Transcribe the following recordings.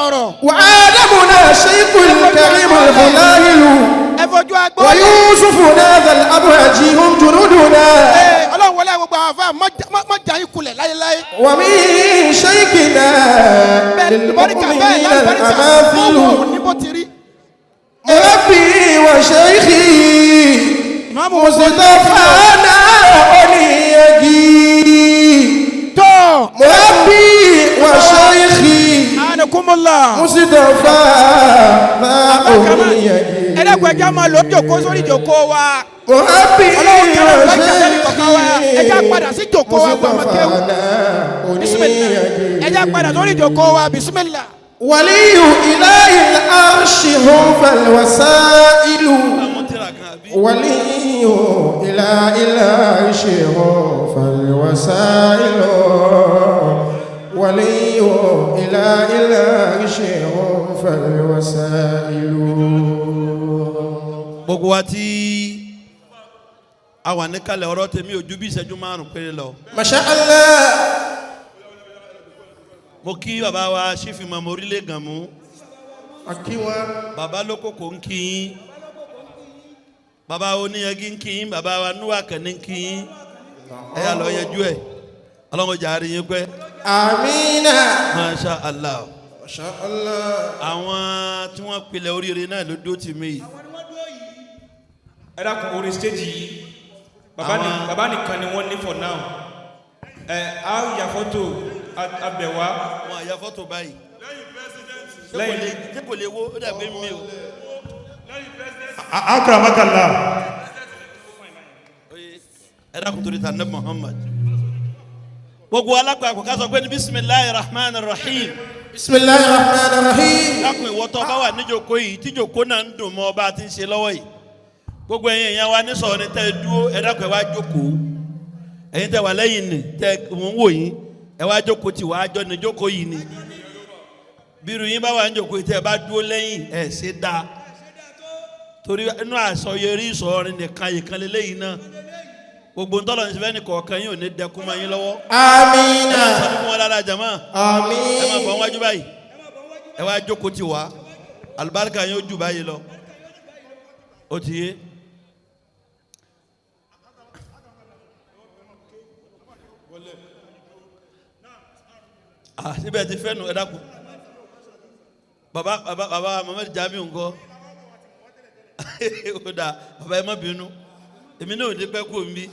ọ̀rọ̀. وآدمنا شيخ الكريم الخلائل ẹ fojú agbó. ويوسف ذا الأبهج هم جنودنا ọlọ́run wọlé gbogbo àwọn afẹ́ mọ́jà yín kulẹ̀ láyéláyé. ومن شيخنا للمؤمنين الأماثل ní bó ti rí. ربي وشيخي مصطفانا وليجي ربي وشيخي مصطفى ما وليجي ẹlẹ́gbẹ̀ẹ́ ẹja máa lò ó jòkó sórí ìjòkó wa. ربي ọlọ́run kẹrẹ ọ̀gá ìjàdá وشيخي kọ̀ọ̀kan wa ẹja padà sí ìjòkó wa gbàmọ́kẹ́wò. bisimilá ẹja padà sórí ìjòkó wa bisimilá. ولي إله العرش هم فالوسائل ولي إله العرش هم فالوسائل ولي إله العرش هم فالوسائل. gbogbo wa tí a wà ní kalẹ̀ ọ̀rọ̀ tèmi ò ju bí ìṣẹ́jú márùn-ún péré lọ. Masha Allah. mo kí bàbá wa ṣífì mọ́mọ́ orílẹ̀ gànmú. Akiwa. bàbá lókòkò ń kí yín. bàbá oníyanjú ń kí yín. bàbá wa núwàkẹ́ ń kí yín. ẹ yà lọ yẹjú ẹ ọlọ́run jàre yín pẹ́. Amina. Masha Allah. Masha Allah. àwọn tí wọ́n pilẹ̀ oríire náà ló dó tì mí. ẹ dákun orí stage yìí bàbá nìkan ni wọ́n ní for now. a yà fọ́tò abẹ̀wá. wọn àyà fọ́tò báyìí. lẹ́yìn ṣé kò lè wo ó dàgbé mi o. akramakallah. ẹ dákun torí ta nabi Muhammad. gbogbo alápapọ̀ ká sọ pé ní bisimilahi rahman rahim. Bismillahi rahmani rahim. dákun ìwọ́tọ̀ bá wà níjókòó yìí tíjókòó náà ń dùn mọ́ ọba àti ń ṣe lọ́wọ́ yìí. gbogbo ẹ̀yin èèyàn wa ní sọ̀rọ̀ ní tẹ́ ẹ dúró ẹ dákun ẹ wá jókòó. ẹ̀yin tẹ́ wà lẹ́yìn ní tẹ́ mò ń wò yín ẹ wá jókòó tí wàá jọ ní jókòó yìí ni. bírù yín bá wà ní jókòó yìí tẹ́ ẹ bá dúró lẹ́yìn ẹ̀ ṣe dáa. torí inú àsọyẹrí ìsọ̀rin nìkan ìkan lélẹ́yìn náà gbogbo ntọ́lọ̀ ní sẹ́fẹ́ ní kọ̀ọ̀kan yóò ní dẹkùn máa yín lọ́wọ́. Amina. ẹ máa sọ fún wọn dáadáa jama. Àmín. ẹ máa bọ̀ wájú báyìí ẹ wá jókòó ti wá alibarika yóò jù báyìí lọ ó ti yé. síbẹ̀ ti fẹ́ nu ẹ dákun baba Muhammad Jamiu ńkọ́ ó dà baba ẹ má bínú èmi náà ò ní pẹ́ kó mi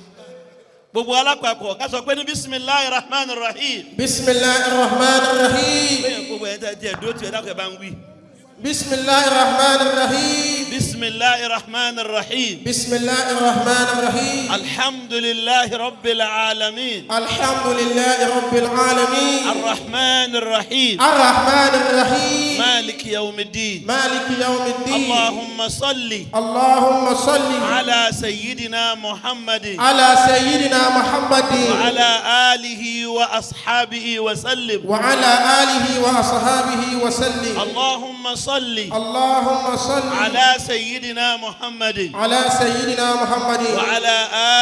gbogbo alápapọ̀ ká sọ pé ní bisimilahi rahman rahim. Bismillahi rahmani rahim. bẹ́ẹ̀ gbogbo ẹ̀ tẹ́ ẹ dúró tí ẹ dákun ẹ bá ń wí. Bismillahi rahmani rahim. bisimilahi rahman rahim. Bismillahi rahmani rahim. alhamdulilahi rabbil alamin. Alhamdulillahi rabbil alamin. arrahman rahim. Arrahmani rahim. maliki yawmiddin. Maliki yawmiddin. allahumma salli. Allahumma salli ala sayyidina muhammadin. ala sayyidina Muhammadin wa ala alihi wa ashabihi wa sallim. wa ala alihi wa ashabihi wa sallim. allahumma salli. Allahumma salli على سيدنا محمد على سيدنا محمد وعلى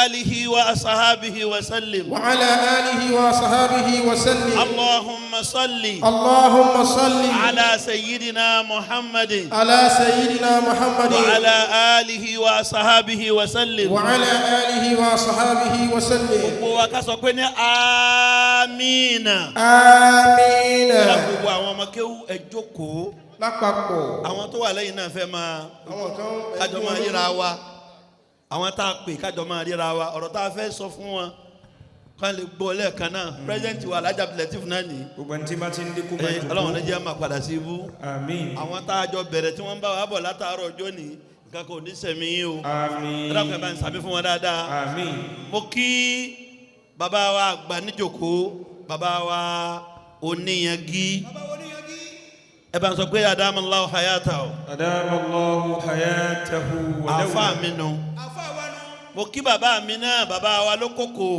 آله وأصحابه وسلم. وعلى آله وصحبه وسلم. اللهم صل اللهم صل على سيدنا محمد على سيدنا محمد وعلى آله وأصحابه وسلم. وعلى آله وصحبه وسلم. وكسكن آمين. آمين. gbogbo àwọn ọmọ kéwú ẹ jókòó. lápapọ̀. àwọn tó wà lẹ́yìn náà fẹ́ máa àwọn kan kájọ máa ríra wa àwọn tá a pè kájọ máa ríra wa ọ̀rọ̀ tá a fẹ́ sọ fún wọn kán lè gbọ́ lẹ́ẹ̀kan náà pírẹ́sidẹ̀ntì wa Alhaji Abdulateef náà ní. gbogbo ẹni tí bá ti ń dínkù máa jókòó. ọlọ́run ní jẹ́ máa padà sí ibú. àmín. àwọn tá a jọ bẹ̀rẹ̀ tí wọ́n ń bá wa bọ̀ látàárọ̀ ọjọ́ ní nǹkan kò ní sẹ̀mí yín o. àmín. ẹ dákun ẹ bá ń sàmì fún wọn dáadáa. àmín. mo kí bàbá wa àgbà níjòkó bàbá wa oníyanjú ẹ bá ń sọ pé adamallahu hayatahu. adamallahu hayatahu. àfa mi nù. mo kí bàbá mi náà bàbá wa lókòkò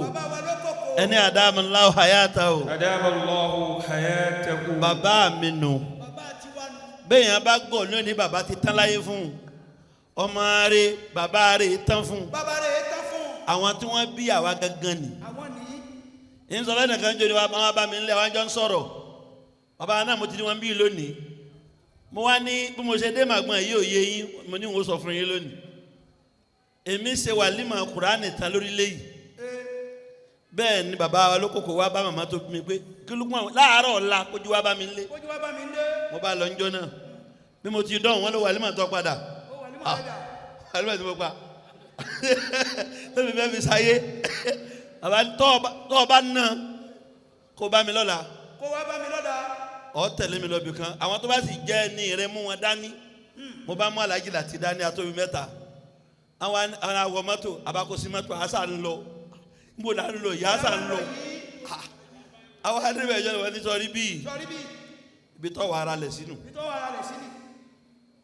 ẹni adamallahu hayatahu. adamallahu hayatahu. bàbá mi nù. bẹ́ẹ̀ yẹn bá gbọ́ lónìí bàbá ti tán láyé fún ọmọ rẹ̀ bàbá rẹ̀ tán fún. àwọn tí wọ́n bí àwa gangan ni. ń sọ lẹ́nu kan jòdì wa bá mi ń lẹ̀ wá jọ ń sọ̀rọ̀ bàbá náà mo ti ní wọn bí lónìí mo wá ní bí mo ṣe dé màgbọ́n yìí ò yé yín mo ní wọ́n sọ fún yín lónìí èmi ṣe wàlímà Kùránì tán lórílẹ̀ yìí bẹ́ẹ̀ ni bàbá wa lókòkò wá bá màmá tó bí mi pé kí ló pọ́n láàárọ̀ ọ̀la kójú wá bá mi lé mo bá lọ njọ́ náà bí mo ti dán wọn ló wàlímà tó padà wàlímà tó pa tẹ́mi fẹ́ fi sáyé bàbá tọ́ ọ bá ná kó bá mi lọ́la ọ tẹ̀lé mi lọ bí kan àwọn tó bá sì jẹ́ ní ìrẹ́ mú wọn dání mo bá mú alájí láti dání atóbi mẹ́ta àwọn àwọ̀ mọ́tò abakosi mọ́tò àṣà ń lọ níbo là ń lọ ìyá àṣà ń lọ àwọn adébẹ̀ ìjọba wọn ní sọrí bíi ibi tó wà ara lẹ̀ sínú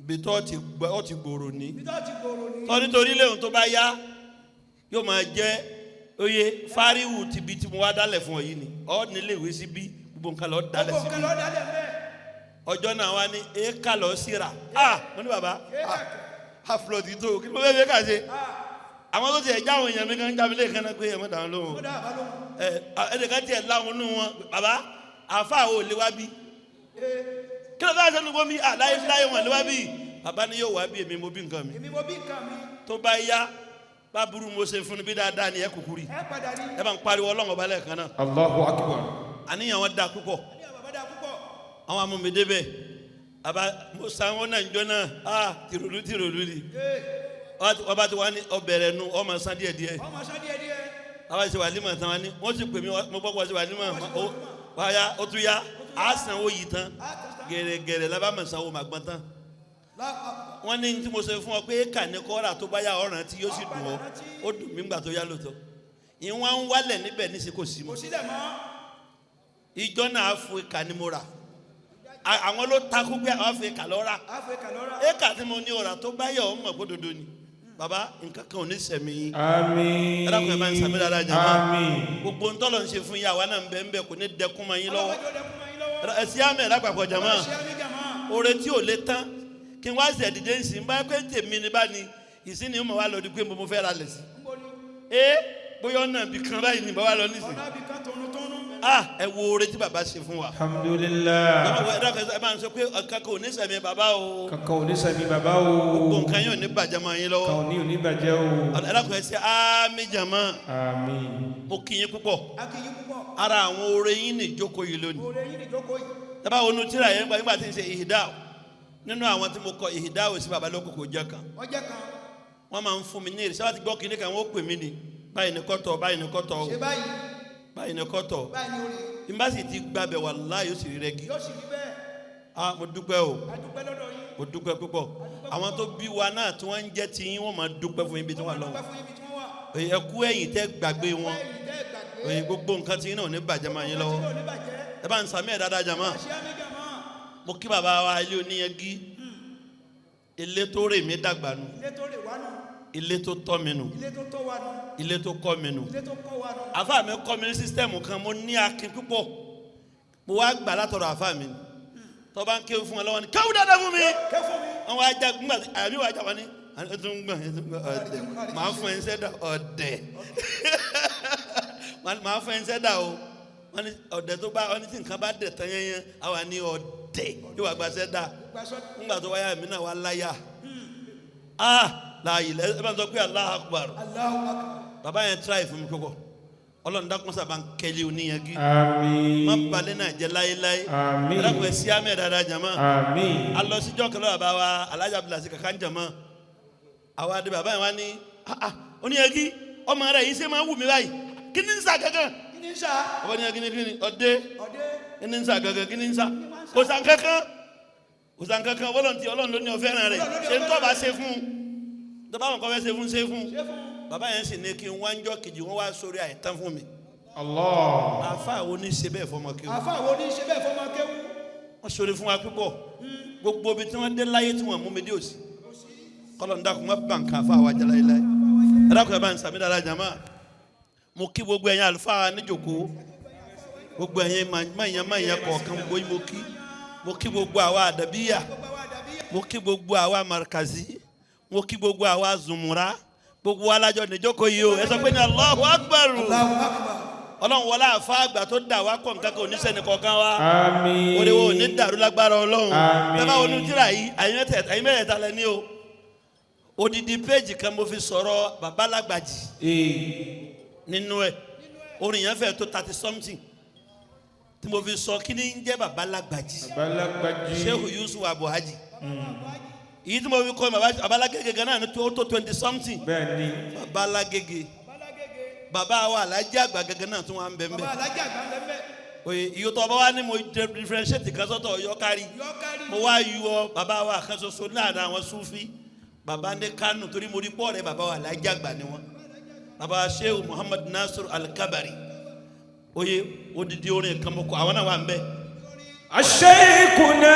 ibi tó ti gbòòrò ní tó nítorí léhùn tó bá yá yóò máa jẹ́ oyè fáríwù tìbí tí mo wá dálẹ̀ fún ọ yìí ni ọ nílé ìwé sí bí gbogbo nǹkan lọ dálẹ̀ sí bí ọjọ́ náà wá ní èékà lọ síra mo ní bàbá aflọ́ọ̀tì tó kí ló fẹ́ kà ṣe àwọn tó ti ẹ̀ jáwọn èèyàn mi kan jábí lè kánná pé ẹ̀mọ́ dàn lóhùn ẹ̀ẹ́dẹ̀ká tiẹ̀ láwọn nù wọn bàbá àáfàá ò lè wá bí kí ló fẹ́ sẹ́nu gómi láyé wọn lè wá bí bàbá ni yóò wá bí èmi mo bí nǹkan mi tó bá yá bá burú mo ṣe fún bí dáadáa ni ẹ kúkúrì ẹ bá ń pariwo Ọlọ́run ọba lẹ́ẹ̀kan náà. Allahu Akbar. àníyàn wọn da púpọ̀ àwọn amúmídé bẹ́ẹ̀ àbá sanwó náà ń jọ náà tìròlú ni wọ́n bá ti wá ní ọbẹ̀rẹ̀ nu ọmọ san díẹ̀ àwa ṣe wàlímà tán wá ní wọ́n sì pè mí mo gbọ́ pọ̀ ṣe wàlímà wáyà ó tún yá á sanwó yìí tán gẹ̀rẹ́gẹ̀rẹ́ lábàámọ̀ sanwó màgbọ́n tán wọ́n ní tí mo sọ fún ọ pé kà ní kọ́ra tó bá yá ọ̀ràn tí yóò sì dùn ọ́ ó dùn mí gbà tó yá lóòótọ́ ìwọ̀n ń wálẹ̀ níbẹ̀ ní sí kò sí mọ́ ìjọ náà fún ìkà ni mo rà àwọn ló takú pé àwọn fẹ́ kà lọ́ra éka tí mo ní ọ̀rà tó bá yẹ ọ́ mọ̀ pé dodo ni baba nǹkan kan ò ní sẹ̀mí yín àmín ẹ̀rọ kan ẹ̀ máa ń sàmì dáadáa jàmá àmín gbogbo ntọ́lọ̀ ń ṣe fún yà wà náà ń bẹ kò ní dẹkùn máa yín lọ́wọ́ ẹ̀sì àmì ẹ̀rọ àpapọ̀ jàmá oore tí ò lè tán kí n wá sí ẹ̀dìdẹ́ ń sìn báyìí pé tèmi ni bá ní ìsìn ni mo wá lọ di pé mo fẹ́ ra lẹ̀ sí bóyá ọ̀nà bí kan báyìí ni bàbá lọ nísìn ẹ wo oore tí bàbá ṣe fún wa. alhamdulillah. ẹ bá ń sọ pé kankan ò ní sẹ̀mí bàbá o. kankan ò ní sẹ̀mí bàbá o. gbogbo nǹkan yóò ní bàjẹ́ máa yín lọ́wọ́. kankan ò ní bàjẹ́ o. ẹ dákun ẹ ṣe àmì jàmá. àmín. mo kí yín púpọ̀. ara àwọn oore yín ní ìjókòó yìí lónìí. ẹ bá wọnú tíra yẹn nígbà tí ń ṣe ìhìdáwò nínú àwọn tí mo kọ ìhìdáwò sí bàbá lókòkò jẹ́ kan. wọ́n máa ń fún mi ní ìrìsẹ́ láti gbọ́ kíní kan wọ́n pè mí ni báyìí ní kọ́tọ̀ báyìí ní kọ́tọ̀ o báyìí ní kọ́tọ̀ ìmbásí ti gbàbẹ̀ wàláhì yóò sì rí rẹ́gí. mo dúpẹ́ o mo dúpẹ́ púpọ̀ àwọn tó bí wa náà tí wọ́n ń jẹ́ ti yín wọ́n máa dúpẹ́ fún yín bí tí wọ́n lọ ẹ kú ẹ̀yìn tẹ́ gbàgbé wọn gbogbo nǹkan tí yín náà ní bàjẹ́ máa yín lọ́wọ́ ẹ bá ń sàmì ẹ̀ dáadáa jàmá mo kí bàbá wa ilé oníyẹngí ilé tó rè mí dàgbà nù ilé tó tọ́ mi nù ilé tó kọ́ mi nù àfáà mi kọ́ mi ní sísítẹ́ẹ̀mù kan mo ní akin púpọ̀ mo wá gbà látọ̀rọ̀ àfáà mi tó bá ń kéwù fún wọn lọ́wọ́ ni kéwù dáadáa fún mi wọn wá já gbà àbí wàá já wọn ni ètò ń gbọ̀n ọ̀dẹ̀ màá fún ẹ ń sẹ́dà ọ̀dẹ̀ màá fún ẹ ń sẹ́dà o wọn ni ọ̀dẹ̀ tó bá wọn ni tí nǹkan bá dẹ̀ tán yẹn àwa ni ọ̀dẹ̀ yóò wá gba sẹ́dà ńgbà tó wáyà mí náà wá láyà láàyè ẹ bá ń sọ pé Allahu Akbar bàbá yẹn tíráì fún mi kókó Ọlọ́run dákun sábà ń kẹ́lẹ́ oníyanjú àmín má balẹ̀ náà jẹ́ láéláé àmín ẹ̀rọ ẹ̀ sí àmì dáadáa jàmá àmín alọ́síjọ́ kẹlẹ́ bàbá wa Alhaji Abdulaziz kankan jàmá àwa adé bàbá yẹn wá ní oníyanjú ọmọ rẹ̀ yìí ṣe máa wù mí báyìí kí ni ń sà kankan ọmọ oníyanjú ni kí ni ọdẹ kí ni ń sà kankan kí ni ń sà kò sàn kankan wọ́lọ́ntì Ọlọ́run ló ní ọ̀fẹ́ràn rẹ̀ ṣe ń tọ́ bá ṣe fún un tó bá wọn kọ́ fẹ́ ṣe fún bàbá yẹn sì ní kí n wá ń jọ́ kejì wọ́n wá sórí àìtán fún mi. Allah. àfa wo ní ṣe bẹ́ẹ̀ fọmọ kéwú. wọ́n sọ̀rọ̀ fún wa púpọ̀ gbogbo ibi tí wọ́n dé láyé tí wọ́n mú mi dé òsì kọ́lọ̀ ń dákun wọ́n bá ń kan àfa wa jẹ́ láyéláyé ẹ dákun ẹ bá ń sàmì dára jàmá mo kí gbogbo ẹ̀yin àlùfáà níjòkó gbogbo ẹ̀yin máyìnyẹn kọ̀ọ̀kan gbogbo mo kí gbogbo àwa àdàbíyà mo kí gbogbo àwa markazi mo kí gbogbo àwa zumura gbogbo alájọ níjókòó yìí o ẹ sọ pé ní Allahu Akbar ọlọ́run wọlé àfa àgbà tó dà wá kọ̀ nǹkan kan oníṣẹ́ni kọ̀ọ̀kan wa àmín orí wo ò ní dàrú lágbára ọlọ́run Àmín. tẹ́lá onú tíra yìí àyìn mẹ́tẹ̀ẹ̀ta lẹ ní o odidi péjì kan mo fi sọ̀rọ̀ bàbá Lágbàjì nínú ẹ̀ orin yẹn fẹ́ tó 30 something tí mo fi sọ kí ni ń jẹ́ bàbá Lágbàjì Lágbàjì Sheikh Yusuf Abuhaji èyí tí mo fi kọ́ bàbá Lágége gan náà ní tó 20 something bẹ́ẹ̀ ni bàbá Lágége bàbá wa Alhaji àgbà gẹ́gẹ́ náà tún wà ń bẹ̀ ń bẹ̀ oye iye tó ọba wa ni mo differentiate kan sọ́tọ̀ yọkárí mo wá yọ bàbá wa kan ṣoṣo láàrin àwọn Sufi bàbá ní Kánò torí mo rí pọ́ rẹ̀ bàbá wa Alhaji àgbà ni wọ́n bàbá Sheikh Muhammad Nasir Al-Kabari oye odidi orin kan mo kọ àwọn náà wà ń bẹ̀. Ashaykhuna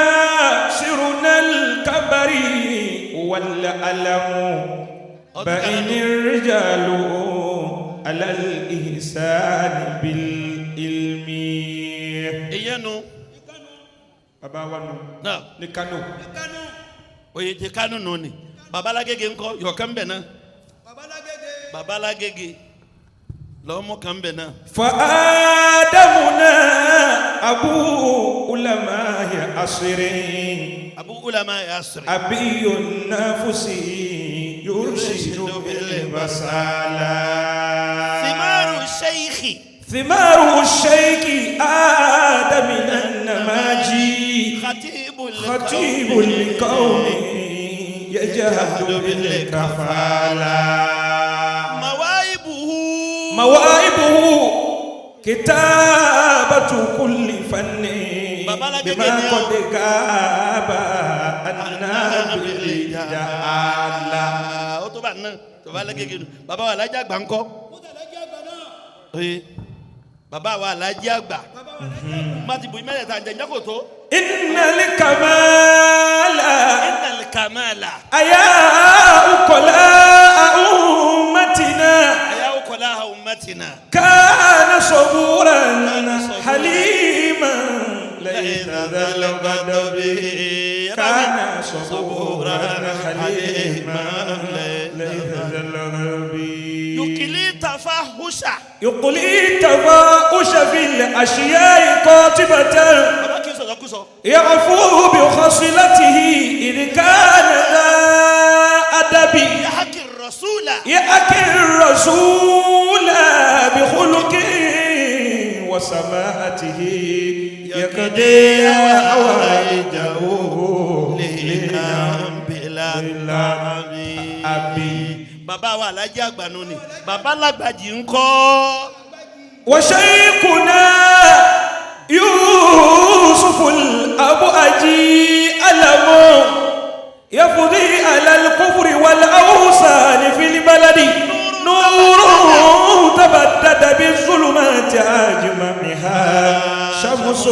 siruna al-kabari wal-alamu ba'inir rijalu ala al-ihsan bil-ilmi. Eyenu Baba wa nu náà ní Kánò. oye ti Kánò nù ni bàbá Lágége ńkọ́ yọ̀ọ̀kan bẹ̀ náà bàbá Lágége lọ́mọ kan bẹ̀ náà. فآدمنا أبو علماء عصرين Abu Ulama Asri أبي النفس يرشد بالبسالة ثمار الشيخ آدم النماجي خطيب القوم يجهد بالكفالة مواهبه كتابة كل فن بما قد غاب عنا بالجهالة. ó tó bá náà tó bá Lágége nù bàbá wa Alhaji àgbà ńkọ́ bàbá wa Alhaji àgbà má ti bu mẹ́tẹ̀ẹ̀ta jẹ̀ǹjẹ́ kò tó. Innal kamala Innal kamala aya ukola ummatina ukolaha ummatina kana saburan haliman laysa dhal ghadabi kana saburan haliman laysa dhal ghadabi yuqili tafahusha fil ashiya'i qatibatan bàbá kì í sọ̀rọ̀ kú sọ. يعفو بخصلته إذ كان ذا أدب يحكي الرسول بخلق وسماحته يقضي حوائجه لله أبي bàbá wa Alhaji àgbà nù ni bàbá Lágbàjì ńkọ́. وشيخنا يوسف الأبوأجي ألم يفضي على الكفر والأوثان في البلد نور تبدد بالظلمات أجمعها شمس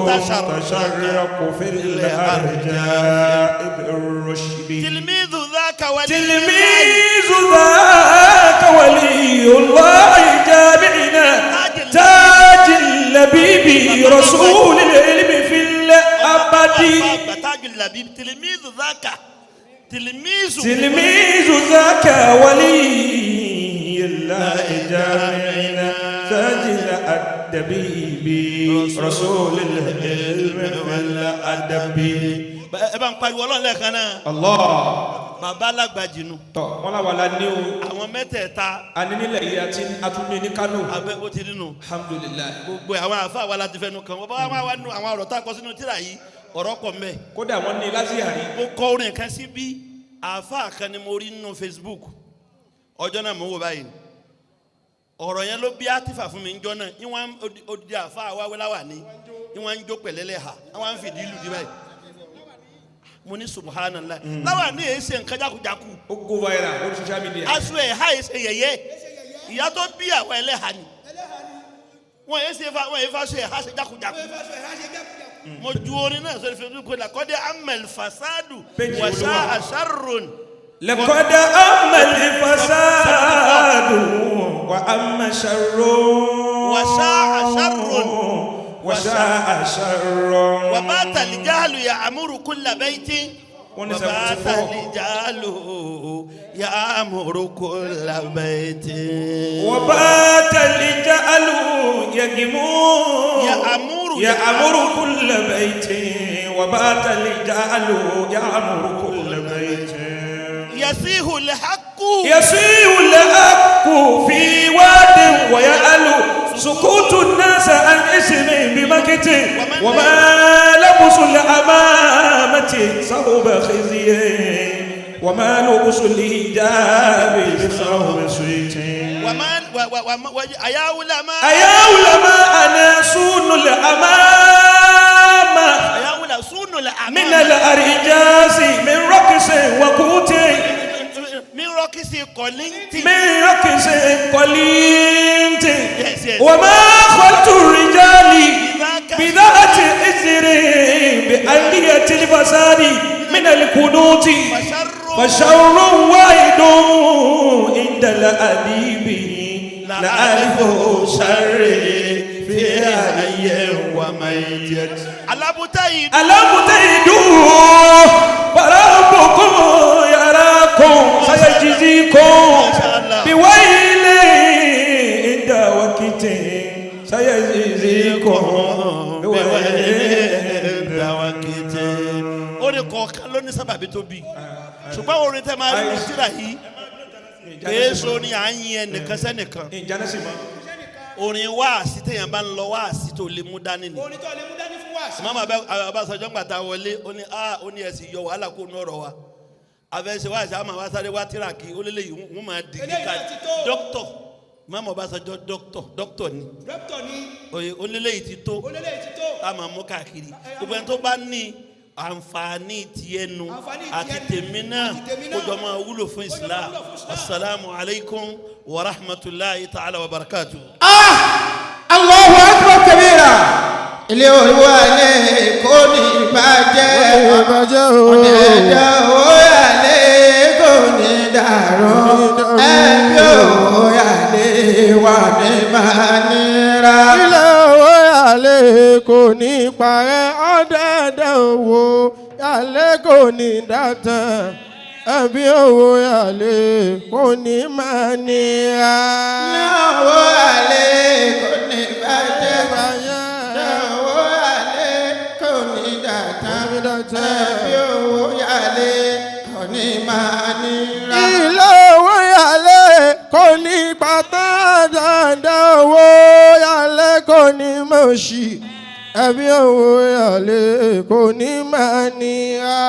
تشرق في الأرجاء بالرشد تلميذ ذاك ولي الله جامعنا تاج اللبيب رسول العلم في الأبد تاج اللبيب تلميذ ذاك ولي الله جامعنا تاج الأدبيب رسول العلم في الأدب. ẹ bá ń pariwo Ọlọ́run lẹ́ẹ̀kan náà. Allah. bàbá Lágbàjì nù. tọ wọn la wà la ní o. àwọn mẹ́tẹ̀ẹ̀ta. ani nílẹ̀ yìí àti atúndé ní Kánò. abẹ́ ó ti nínú. alhamdulilayi. gbogbo àwọn àfa wa láti fẹnu kan wọ́n bá wà nù àwọn ọ̀rọ̀ tá a kọ sínú tírà yìí ọ̀rọ̀ kọ̀ mẹ́. kódà wọn ní láti yàrá. mo kọ orin kan sí bí àfa kan ni mo rí nínú Facebook ọjọ́ náà mo wò báyìí ọ̀rọ̀ yẹn ló bí àtìfà fún mi njọ́ náà ìwọ̀n odidi àfa awáwéláwà ni ìwọ̀n ń jó pẹ̀lẹ́lẹ́ ha ìwọ̀n ń fìdí ìlú di báyìí mo ní subhanallah láwa ní èyí ṣe nǹkan jákujáku. ó go viral lórí social media. aṣọ ẹ̀ ha ẹ̀ ṣe yẹ̀yẹ́ ìyá tó bí àwọn ẹlẹ́ha ni wọ́n yẹ fa aṣọ ẹ̀ ha ṣe jákujáku. mo ju orin náà sórí Facebook kó lakọ́dé amẹ́l fasadu wàṣà àṣàròn. لقد أما الفساد وأما شر وشاع شر وبات الجهل يعمر كل بيت wọ́n ní وبات 74. الرجال يأمر كل بيت وبات الرجال يأمر كل بيت وبات الرجال يأمر كل بيت يسيح الحق في واد ويألو سكوت الناس عن اسم بمكت وما لبس الأمامة صوب خزي وما لبس الحجاب بثوب سويت أيا علماء أنا سون الأمام من الأرجاز من رقص وقوت من رقص قلينت Yes, yes. وما خلت الرجال بذات إزر بألية الفساد من الكنوت فشر واحد عند الأديب لألف شر في أي وميت ألم تيدوا فربكم يراكم سيجزيكم بويل عند وقت سيجزيكم بويل عند وقت. orin kọ̀ọ̀kan ló ní sábàbí tó bí ṣùgbọ́n orin tẹ́ máa rí ní síra yìí kéésù ni à ń yin ẹnìkan sẹ́nìkan orin wáàsí téèyàn bá ń lọ wáàsí tó lè mú dání ni mama Ọbásanjọ́ gbàtà wọlé ó ní ẹ̀sìn yọ wàhálà kó nú ọ̀rọ̀ wa afẹ́sẹ̀ wáàsí àmọ́ wá sáré wá tíràkì ó lélẹ̀ yìí wọ́n máa dì kíkà dókítọ̀ mama Ọbásanjọ́ dókítọ̀ ni oye ó lélẹ̀ yìí ti tó a máa mú káàkiri gbogbo ẹni tó bá ní àǹfààní tiẹ̀ nu àti tèmi náà kó jọ máa wúlò fún Islam. Assalamu alaikum wa rahmatulahi ta'ala wa barakatuh. Allahu akbar kabira. Ilé olúwa lè kó ní ìbàjẹ́ ọ̀nà ẹ̀dá owó yàlé kò ní dàrú ẹ̀bí owó yàlé wà ní mànírà. Ilé owó yàlé kò ní parẹ́ ọ̀dẹ̀dẹ̀ owó yàlé kò ní dàtàn ẹ̀bí owó yàlé kò ní mànírà. Ilé owó yàlé kò ní bàjẹ́ ẹbí owó yàlé kò ní máa nira. Ilé owó yàlé kò ní pàtàn dandan owó yàlé kò ní mọ̀ọ́sì ẹbí owó yàlé kò ní máa nira.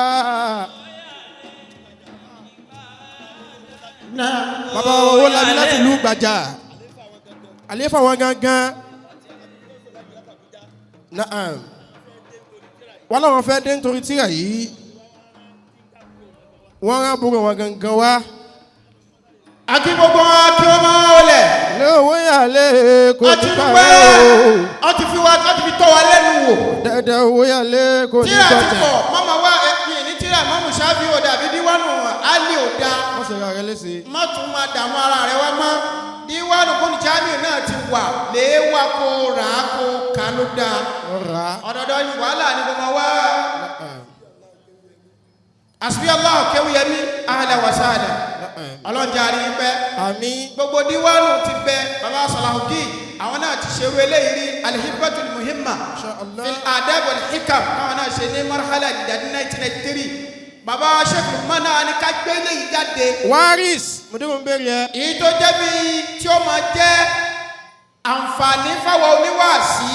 Bàbá owó labi láti ìlú Gbàjà àléfà wọn gangan wọ́n láwọn fẹ́ dé nítorí tíra yìí wọ́n rán búrò wọn gangan wá. Àti gbogbo wọn kí wọ́n máa wọlé. Lówó yàlé kò ní parẹ́ o. Wọ́n ti fi tọ́ wa lẹ́nu wò. Dẹ́dẹ́ owó yàlé kò ní Tíra ti gbọ̀tẹ̀. pọ̀ mọ́mọ́ wá ẹ̀yìn ní tíra mọ́mú ṣáfì òdà àbí díwánùÁlì òdà. Wọ́n ṣe ra rẹ léṣe. Má tún máa dààmú ara rẹ wá mọ́. Díwánù kò ní Jamiu náà ti wà léèwà kó rà á kó kà ló dáa. Ọ̀rá. Ọ̀dọ̀dọ̀ wàhálà ni gbogbo wa. Àṣìbí Allah Kéwúyẹmí ahlan wa sahlan. Ọlọ́njà rí pẹ́. Àmín. Gbogbo díwánù ti bẹ baba Salahuddin àwọn náà ti ṣe wọlé yìí rí alihibbatul muhimma fil adab wal hikam àwọn náà ṣe ní marhala ìdádí 1993 baba Sheikh Lukman náà ní ká gbé léyìí jáde. Waris mọ̀déwọ̀n ń bẹ̀rẹ̀ ẹ. èyí tó jẹ́ bí tí ó máa jẹ́ àǹfààní fáwọn oníwàásí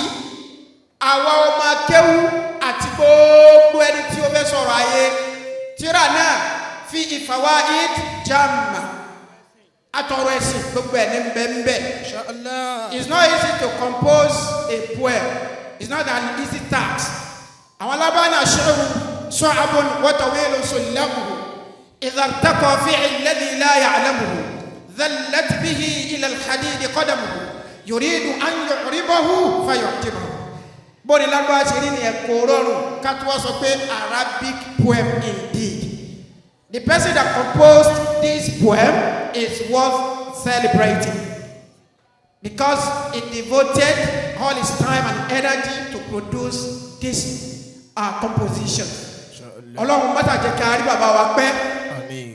àwa ọmọ akéwú àti gbogbo ẹni tí ó fẹ́ sọ̀rọ̀ ayé tíra náà fi fawaid jamma atọrọ ẹsìn gbogbo ẹni mbẹ́mbẹ́. It's not easy to compose a poem. It's not an easy task. àwọn alábàánà ṣẹ́wù sọ́ọ̀bùn wọ́tọ̀wéèlú sọ̀lẹ́mùhù ìdàrtàkọ̀ fi alladhi la ya'lamuhu dhallat bihi ila al-hadid qadamuhu yuridu an yu'ribahu fayu'tibahu. bóni lágbára ṣe rí ni ẹ̀kọ́ rọrùn ká tó wá sọ pé Arabic poem indeed. The person that composed this poem is worth celebrating because he devoted all his time and energy to produce this composition. ọlọ́run mọ́tà jẹ́ kí a rí bàbá wa pẹ́. Àmín.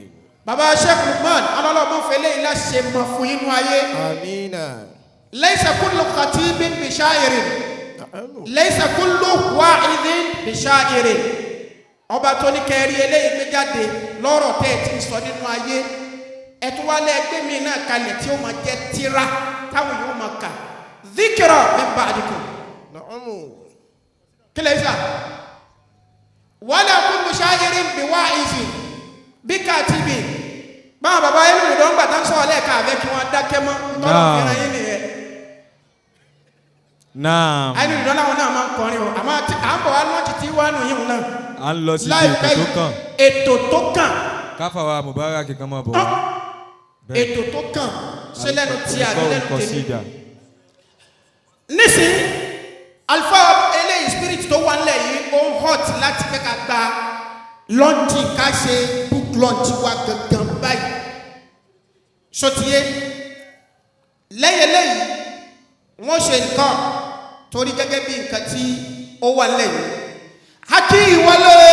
bàbá Sheikh Lukman ọlọ́run fẹ́lẹ́ ilá ṣe mọ̀ fún inú ayé. Àmín. laysa kullu khatibin bi sha'irin laysa kullu wa'idhin bi sha'irin. ọba tó ní kẹrí eléyìí gbé jáde lọ́rọ̀ tẹ́ ẹ ti sọ nínú ayé ẹtú wálé ẹgbẹ́ mi náà kalẹ̀ tí ó máa jẹ́ tírà táwọn yóò máa kà dhikra min ba'dikum. kílẹ̀ sà wala kullu sha'irin bi wa'izin bí kàtìbì báwọn bàbá yẹn lòdì ọ̀ngbà tá ń sọ̀rọ̀ lẹ́ẹ̀ka àbẹ́ kí wọ́n dákẹ́ mọ́ tọ́lọ̀ fìràn yín nìyẹn. Naam. ayé lòdì ọ̀nà àwọn náà máa ń kọrin o àmọ́ à ń bọ̀ wá lọ́ọ̀tì tí wọ́n á nù yín náà. À ń lọ sí láìpẹ́ ètò tó kàn. ètò tó kàn. Káfà wa Mubarak kan máa bọ̀. ètò tó kàn ṣe lẹ́nu tí a lẹ́nu tèmi. Consider. nísìnyí alfa eléyìí spirit tó wà nílẹ̀ yìí ó ń hot láti fẹ́ ká gba lọ́ǹtì ká ṣe book launch wa gangan báyìí sotiye lẹ́yìn eléyìí wọ́n ṣe nǹkan torí gẹ́gẹ́ bí nǹkan tí ó wà nílẹ̀ yìí haki ìwọlé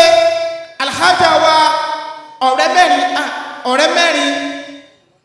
alhaja wa ọ̀rẹ́ mẹ́rin